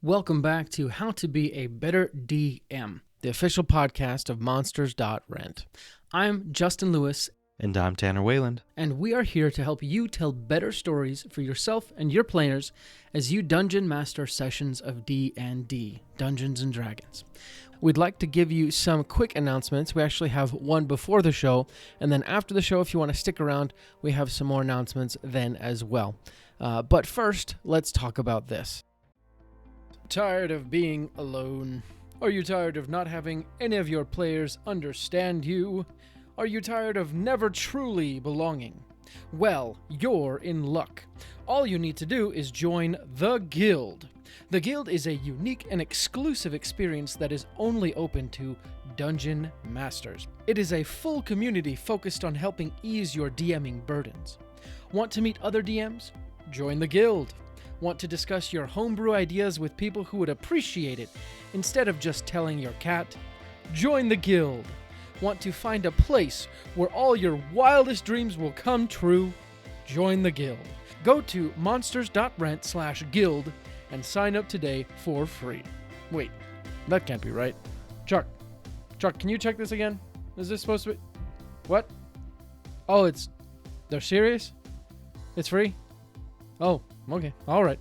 Welcome back to How to Be a Better DM, the official podcast of Monsters.rent. I'm Justin Lewis. And I'm Tanner Wayland. And we are here to help you tell better stories for yourself and your players as you dungeon master sessions of D&D, Dungeons & Dragons. We'd like to give you some quick announcements. We actually have one before the show, and then after the show, if you want to stick around, we have some more announcements then as well. But first, let's talk about this. Tired of being alone? Are you tired of not having any of your players understand you? Are you tired of never truly belonging? Well, you're in luck. All you need to do is join the Guild. The Guild is a unique and exclusive experience that is only open to Dungeon Masters. It is a full community focused on helping ease your DMing burdens. Want to meet other DMs? Join the Guild. Want to discuss your homebrew ideas with people who would appreciate it instead of just telling your cat? Join the Guild. Want to find a place where all your wildest dreams will come true? Join the Guild. Go to monsters.rent/guild and sign up today for free. Wait, that can't be right. Chuck, can you check this again? Is this supposed to be... What? Oh, they're serious? It's free? Oh, okay. All right.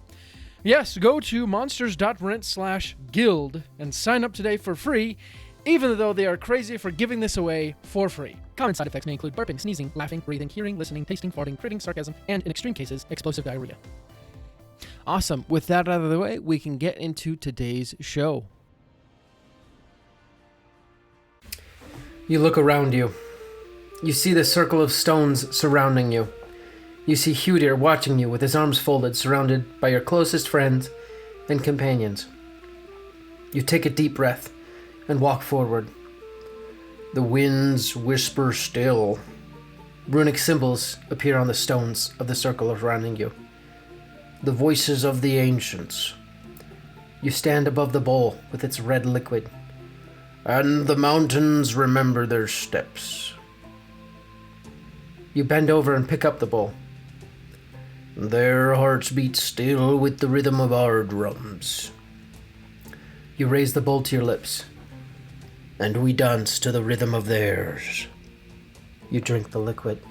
Yes, go to monsters.rent/guild and sign up today for free, even though they are crazy for giving this away for free. Common side effects may include burping, sneezing, laughing, breathing, hearing, listening, tasting, farting, critting, sarcasm, and in extreme cases, explosive diarrhea. Awesome. With that out of the way, we can get into today's show. You look around you. You see the circle of stones surrounding you. You see Judir watching you with his arms folded, surrounded by your closest friends and companions. You take a deep breath and walk forward. The winds whisper still. Runic symbols appear on the stones of the circle surrounding you. The voices of the ancients. You stand above the bowl with its red liquid. And the mountains remember their steps. You bend over and pick up the bowl. Their hearts beat still with the rhythm of our drums. You raise the bowl to your lips, and we dance to the rhythm of theirs. You drink the liquid.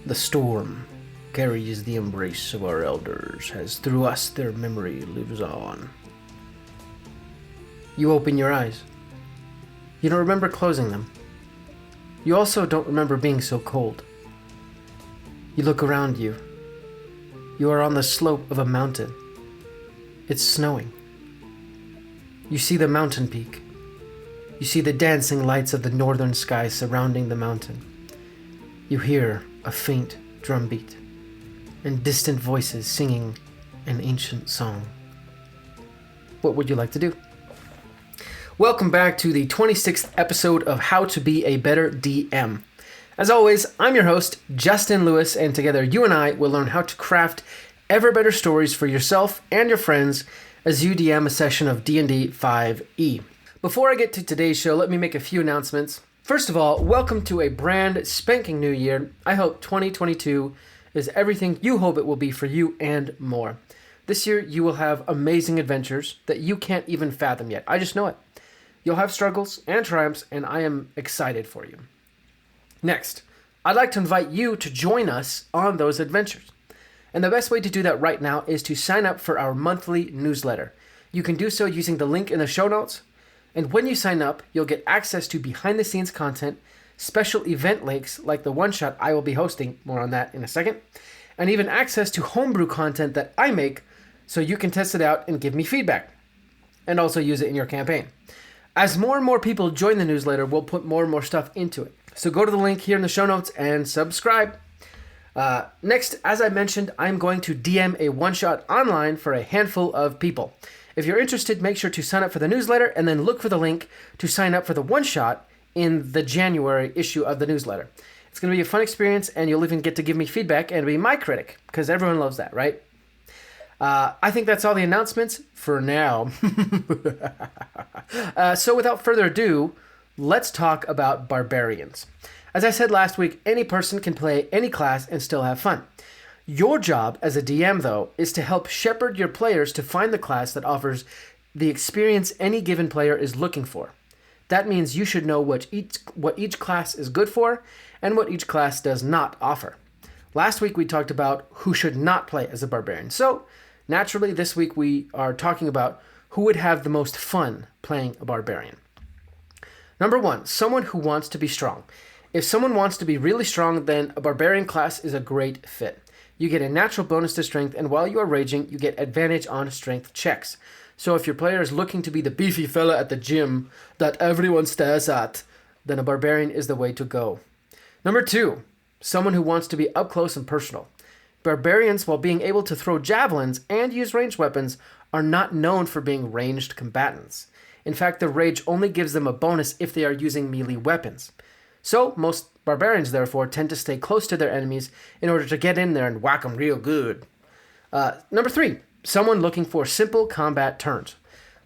The storm carries the embrace of our elders, as through us their memory lives on. You open your eyes. You don't remember closing them. You also don't remember being so cold. You look around you. You are on the slope of a mountain. It's snowing. You see the mountain peak. You see the dancing lights of the northern sky surrounding the mountain. You hear a faint drumbeat and distant voices singing an ancient song. What would you like to do? Welcome back to the 26th episode of How to Be a Better DM. As always, I'm your host, Justin Lewis, and together you and I will learn how to craft ever better stories for yourself and your friends as you DM a session of D&D 5e. Before I get to today's show, let me make a few announcements. First of all, welcome to a brand spanking new year. I hope 2022 is everything you hope it will be for you and more. This year, you will have amazing adventures that you can't even fathom yet. I just know it. You'll have struggles and triumphs, and I am excited for you. Next, I'd like to invite you to join us on those adventures. And the best way to do that right now is to sign up for our monthly newsletter. You can do so using the link in the show notes. And when you sign up, you'll get access to behind-the-scenes content, special event links like the one-shot I will be hosting, more on that in a second, and even access to homebrew content that I make so you can test it out and give me feedback, and also use it in your campaign. As more and more people join the newsletter, we'll put more and more stuff into it. So go to the link here in the show notes and subscribe. Next, as I mentioned, I'm going to DM a one-shot online for a handful of people. If you're interested, make sure to sign up for the newsletter and then look for the link to sign up for the one-shot in the January issue of the newsletter. It's going to be a fun experience, and you'll even get to give me feedback and be my critic, because everyone loves that, right? I think that's all the announcements for now. So without further ado, let's talk about barbarians. As I said last week, any person can play any class and still have fun. Your job as a DM, though, is to help shepherd your players to find the class that offers the experience any given player is looking for. That means you should know what each class is good for and what each class does not offer. Last week we talked about who should not play as a barbarian. So, naturally, this week we are talking about who would have the most fun playing a barbarian. Number 1, someone who wants to be strong. If someone wants to be really strong, then a barbarian class is a great fit. You get a natural bonus to strength, and while you are raging, you get advantage on strength checks. So if your player is looking to be the beefy fella at the gym that everyone stares at, then a barbarian is the way to go. Number 2, someone who wants to be up close and personal. Barbarians, while being able to throw javelins and use ranged weapons, are not known for being ranged combatants. In fact, the rage only gives them a bonus if they are using melee weapons. So, most barbarians, therefore, tend to stay close to their enemies in order to get in there and whack them real good. Number 3, someone looking for simple combat turns.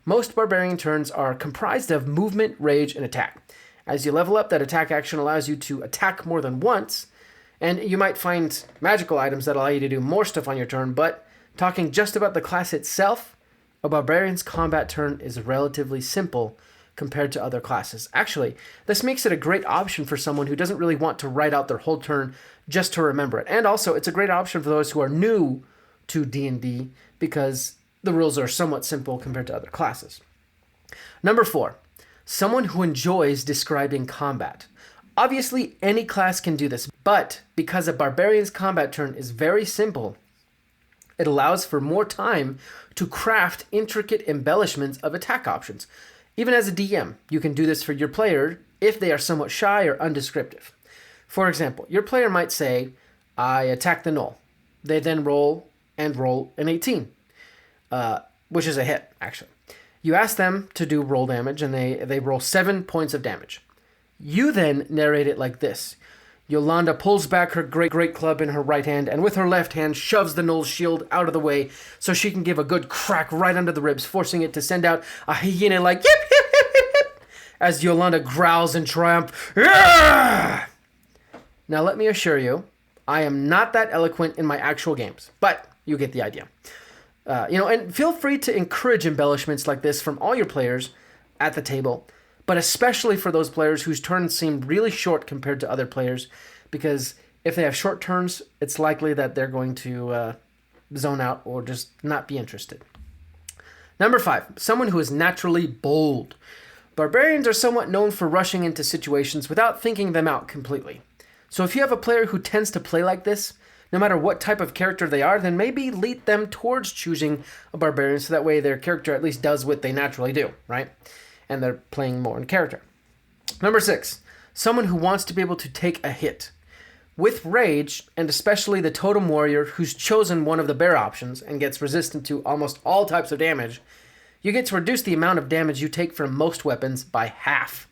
Most barbarian turns are comprised of movement, rage, and attack. As you level up, that attack action allows you to attack more than once, and you might find magical items that allow you to do more stuff on your turn, but talking just about the class itself, a barbarian's combat turn is relatively simple compared to other classes. Actually, this makes it a great option for someone who doesn't really want to write out their whole turn just to remember it. And also, it's a great option for those who are new to D&D because the rules are somewhat simple compared to other classes. Number 4, someone who enjoys describing combat. Obviously, any class can do this, but because a barbarian's combat turn is very simple, it allows for more time to craft intricate embellishments of attack options. Even as a DM, you can do this for your player if they are somewhat shy or undescriptive. For example, your player might say, I attack the gnoll. They then roll an 18, which is a hit, actually. You ask them to do roll damage, and they roll 7 points of damage. You then narrate it like this. Yolanda pulls back her great club in her right hand, and with her left hand shoves the gnoll's shield out of the way so she can give a good crack right under the ribs, forcing it to send out a hyena like yip, yip, yip, yip, yip, as Yolanda growls in triumph. Arrgh! Now let me assure you, I am not that eloquent in my actual games, but you get the idea. And feel free to encourage embellishments like this from all your players at the table, but especially for those players whose turns seem really short compared to other players, because if they have short turns, it's likely that they're going to zone out or just not be interested. Number 5, someone who is naturally bold. Barbarians are somewhat known for rushing into situations without thinking them out completely. So if you have a player who tends to play like this, no matter what type of character they are, then maybe lead them towards choosing a barbarian so that way their character at least does what they naturally do, right? And they're playing more in character. Number 6, someone who wants to be able to take a hit. With rage, and especially the totem warrior who's chosen one of the bear options and gets resistant to almost all types of damage, you get to reduce the amount of damage you take from most weapons by half.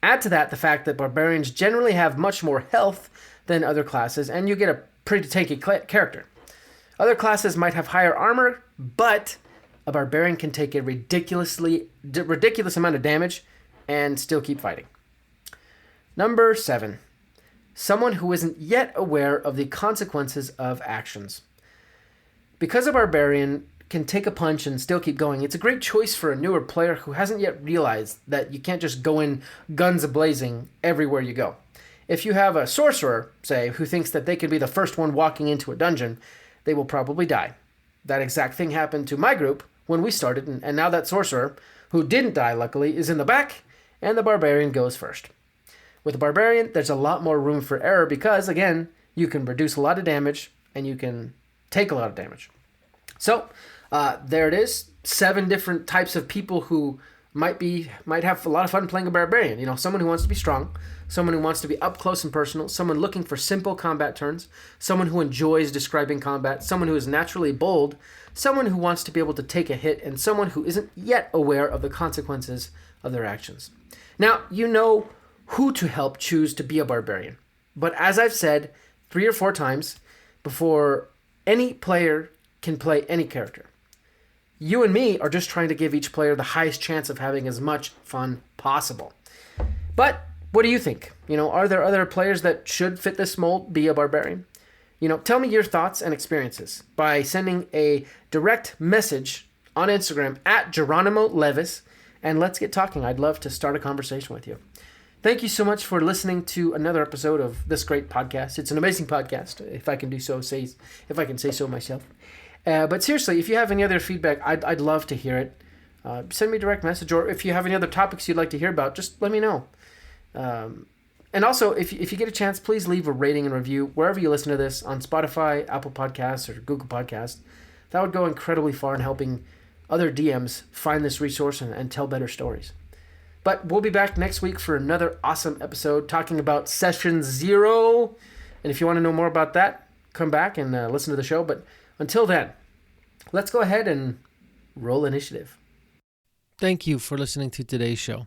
Add to that the fact that barbarians generally have much more health than other classes, and you get a pretty tanky character. Other classes might have higher armor, but a barbarian can take a ridiculous amount of damage and still keep fighting. Number 7, someone who isn't yet aware of the consequences of actions. Because a barbarian can take a punch and still keep going, it's a great choice for a newer player who hasn't yet realized that you can't just go in guns a-blazing everywhere you go. If you have a sorcerer, say, who thinks that they can be the first one walking into a dungeon, they will probably die. That exact thing happened to my group when we started, and now that sorcerer, who didn't die luckily, is in the back, and the barbarian goes first. With a barbarian, there's a lot more room for error because, again, you can reduce a lot of damage, and you can take a lot of damage. So, there it is, 7 different types of people who might have a lot of fun playing a barbarian. Someone who wants to be strong, someone who wants to be up close and personal, someone looking for simple combat turns, someone who enjoys describing combat, someone who is naturally bold, someone who wants to be able to take a hit, and someone who isn't yet aware of the consequences of their actions. Now, you know who to help choose to be a barbarian. But as I've said 3 or 4 times before, any player can play any character. You and me are just trying to give each player the highest chance of having as much fun possible. But what do you think? Are there other players that should fit this mold, be a barbarian? Tell me your thoughts and experiences by sending a direct message on Instagram at Geronimo Levis, and let's get talking. I'd love to start a conversation with you. Thank you so much for listening to another episode of this great podcast. It's an amazing podcast, if I can say so myself. But seriously, if you have any other feedback, I'd love to hear it. Send me a direct message, or if you have any other topics you'd like to hear about, just let me know. And also, if you get a chance, please leave a rating and review wherever you listen to this, on Spotify, Apple Podcasts, or Google Podcasts. That would go incredibly far in helping other DMs find this resource and tell better stories. But we'll be back next week for another awesome episode talking about Session 0. And if you want to know more about that, come back and listen to the show. But until then, let's go ahead and roll initiative. Thank you for listening to today's show.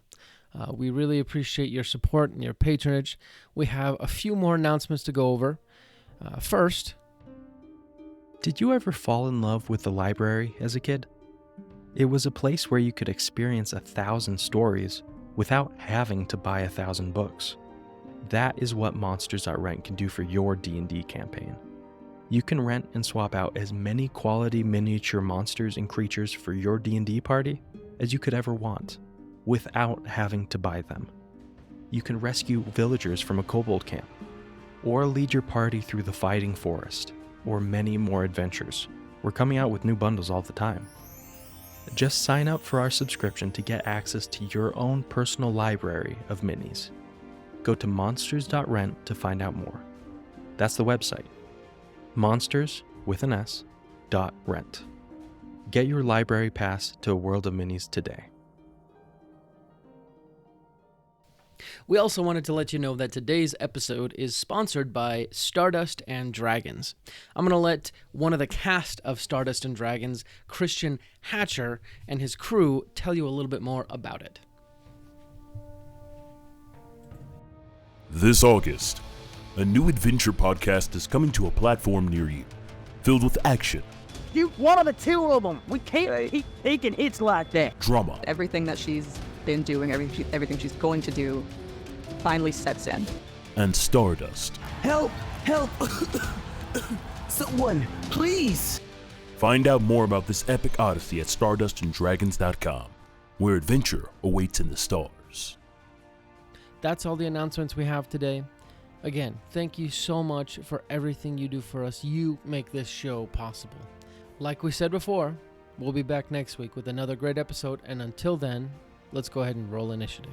We really appreciate your support and your patronage. We have a few more announcements to go over. First, did you ever fall in love with the library as a kid? It was a place where you could experience 1,000 stories without having to buy 1,000 books. That is what Monsters.rent can do for your D&D campaign. You can rent and swap out as many quality miniature monsters and creatures for your D&D party as you could ever want, without having to buy them. You can rescue villagers from a kobold camp, or lead your party through the fighting forest, or many more adventures. We're coming out with new bundles all the time. Just sign up for our subscription to get access to your own personal library of minis. Go to monsters.rent to find out more. That's the website. Monsters, with an S, .rent. Get your library pass to a world of minis today. We also wanted to let you know that today's episode is sponsored by Stardust and Dragons. I'm going to let one of the cast of Stardust and Dragons, Christian Hatcher, and his crew tell you a little bit more about it. This August, a new adventure podcast is coming to a platform near you, filled with action. You one of the two of them. We can't keep taking hits like that. Drama. Everything that she's been doing, everything she's going to do, finally sets in. And Stardust. Help! Help! Someone, please! Find out more about this epic odyssey at stardustanddragons.com, where adventure awaits in the stars. That's all the announcements we have today. Again, thank you so much for everything you do for us. You make this show possible. Like we said before, we'll be back next week with another great episode, and until then, let's go ahead and roll initiative.